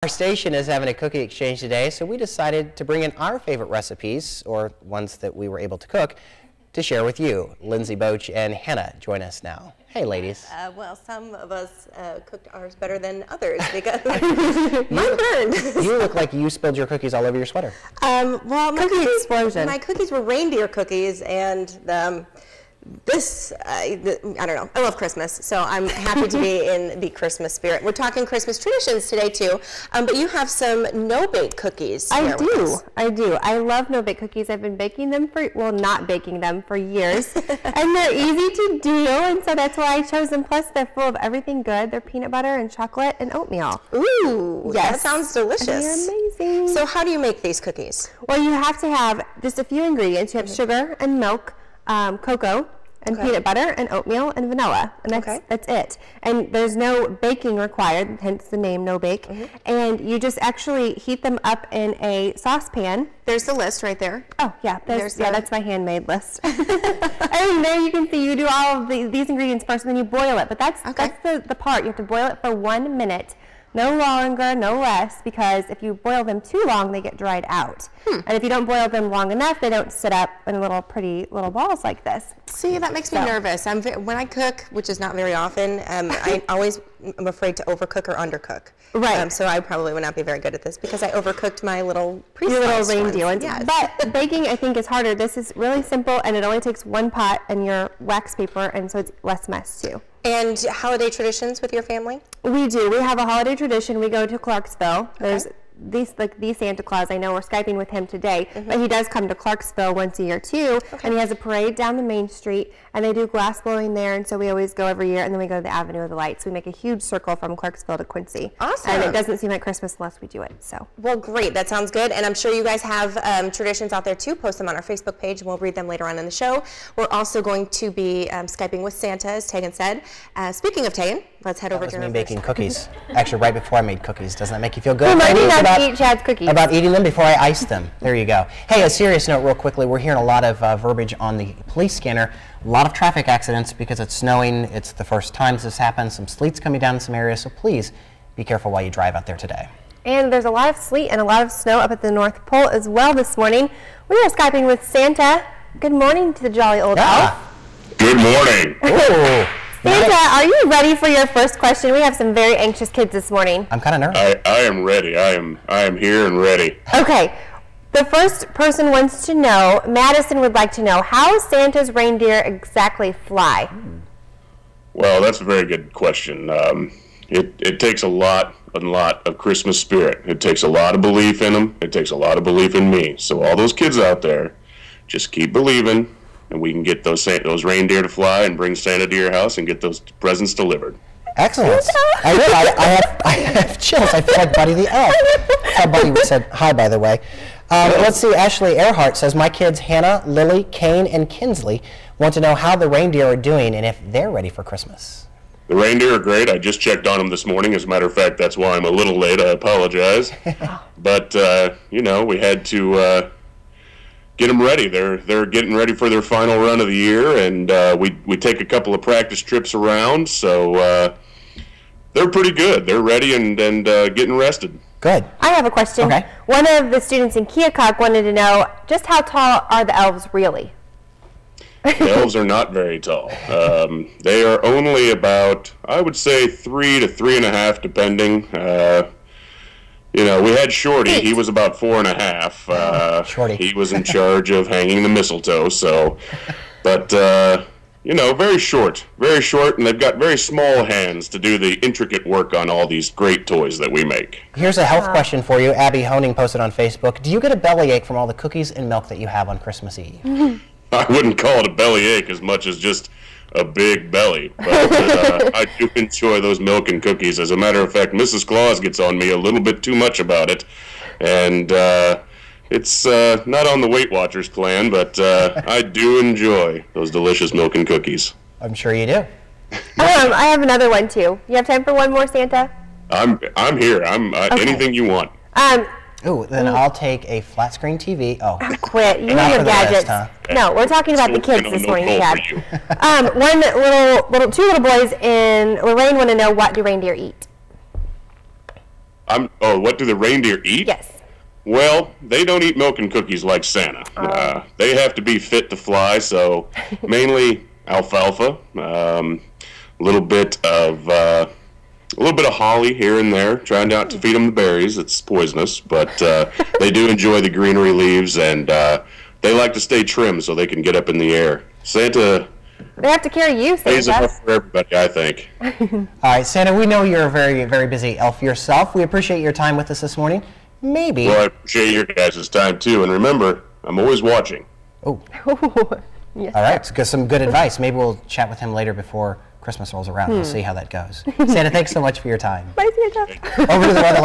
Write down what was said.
Our station is having a cookie exchange today, so we decided to bring in our favorite recipes, or ones that we were able to cook, to share with you. Lindsay Boach and Hannah join us now. Hey, ladies. Well, some of us cooked ours better than others because mine burned. You look like you spilled your cookies all over your sweater. Well, my cookie explosion. My cookies were reindeer cookies, and I don't know. I love Christmas, so I'm happy to be in the Christmas spirit. We're talking Christmas traditions today too, but you have some no-bake cookies. I do. I love no-bake cookies. I've been baking them not baking them for years, and they're easy to do, and so that's why I chose them. Plus, they're full of everything good. They're peanut butter and chocolate and oatmeal. Ooh, yes. That sounds delicious. They're amazing. So how do you make these cookies? Well, you have to have just a few ingredients. You have sugar and milk, cocoa, and peanut butter and oatmeal and vanilla, and that's it. And there's no baking required, hence the name no bake. And you just actually heat them up in a saucepan. There's the list right there. Oh yeah, that's my handmade list. And there you can see you do all of these ingredients first, and then you boil it. But that's the part. You have to boil it for 1 minute. No longer, no less, because if you boil them too long, they get dried out. And if you don't boil them long enough, they don't sit up in pretty little balls like this. See, that makes me nervous. When I cook, which is not very often, I always am afraid to overcook or undercook. Right. So I probably would not be very good at this because I overcooked my little pre-sliced Your little reindeer ones. Yes. But baking, I think, is harder. This is really simple, and it only takes 1 pot and your wax paper, and so it's less mess too. And holiday traditions with your family? We do. We have a holiday tradition. We go to Clarksville. There's the Santa Claus. I know we're Skyping with him today, but he does come to Clarksville once a year too, and he has a parade down the main street, and they do glass blowing there, and so we always go every year, and then we go to the Avenue of the Lights. We make a huge circle from Clarksville to Quincy. Awesome. And it doesn't seem like Christmas unless we do it. So. Well, great. That sounds good, and I'm sure you guys have traditions out there too. Post them on our Facebook page, and we'll read them later on in the show. We're also going to be Skyping with Santa, as Tegan said. Speaking of Tegan, let's head over to me baking cookies. Actually, right before I made cookies. Doesn't that make you feel good? Well, eat Chad's cookies. About eating them before I iced them. There you go. Hey, a serious note real quickly. We're hearing a lot of verbiage on the police scanner. A lot of traffic accidents because it's snowing. It's the first time this happens. Some sleet's coming down in some areas, so please be careful while you drive out there today. And there's a lot of sleet and a lot of snow up at the North Pole as well this morning. We are Skyping with Santa. Good morning to the jolly old elf. Good morning. Ooh. Santa, are you ready for your first question? We have some very anxious kids this morning. I'm kind of nervous. I am ready. I am here and ready. Okay. The first person wants to know, Madison would like to know, how Santa's reindeer exactly fly? Well, that's a very good question. It takes a lot of Christmas spirit. It takes a lot of belief in them. It takes a lot of belief in me. So all those kids out there, just keep believing, and we can get those reindeer to fly and bring Santa to your house and get those presents delivered. Excellent. I have chills. I feel like Buddy the Elf. How Buddy said hi, by the way. Let's see. Ashley Earhart says, my kids Hannah, Lily, Kane, and Kinsley want to know how the reindeer are doing and if they're ready for Christmas. The reindeer are great. I just checked on them this morning. As a matter of fact, that's why I'm a little late. I apologize. But, we had to get them ready. They're getting ready for their final run of the year, and we take a couple of practice trips around, so they're pretty good. They're ready and getting rested. Good. I have a question. Okay. One of the students in Keokuk wanted to know, just how tall are the elves really? The elves are not very tall. They are only about, I would say, 3 to 3.5, depending. We had Shorty. He was about 4.5. Shorty. He was in charge of hanging the mistletoe. So, but very short, and they've got very small hands to do the intricate work on all these great toys that we make. Here's a health question for you. Abby Honing posted on Facebook. Do you get a bellyache from all the cookies and milk that you have on Christmas Eve? I wouldn't call it a bellyache as much as just a big belly, but I do enjoy those milk and cookies. As a matter of fact, Mrs. Claus gets on me a little bit too much about it, and it's not on the Weight Watchers plan, but I do enjoy those delicious milk and cookies. I'm sure you do. I have another one too. You have time for one more, Santa? I'm here. Okay. Anything you want. Ooh, then I'll take a flat screen TV. Oh, quit! You and your gadgets. Rest, huh? No, we're talking about the kids this morning, Chad. Two little boys in Lorraine want to know, what do reindeer eat? What do the reindeer eat? Yes. Well, they don't eat milk and cookies like Santa. They have to be fit to fly, so mainly alfalfa, a little bit of holly here and there. Trying not to feed them the berries; it's poisonous. But they do enjoy the greenery leaves, and they like to stay trim so they can get up in the air. Santa. They have to carry you, Pays Santa. enough for everybody, I think. All right, Santa, we know you're a very, very busy elf yourself. We appreciate your time with us this morning. Maybe. Well, I appreciate your guys' time, too. And remember, I'm always watching. Oh. Yes. All right, so some good advice. Maybe we'll chat with him later before Christmas rolls around. We'll see how that goes. Santa, thanks so much for your time. Bye, Santa. Over to the weather.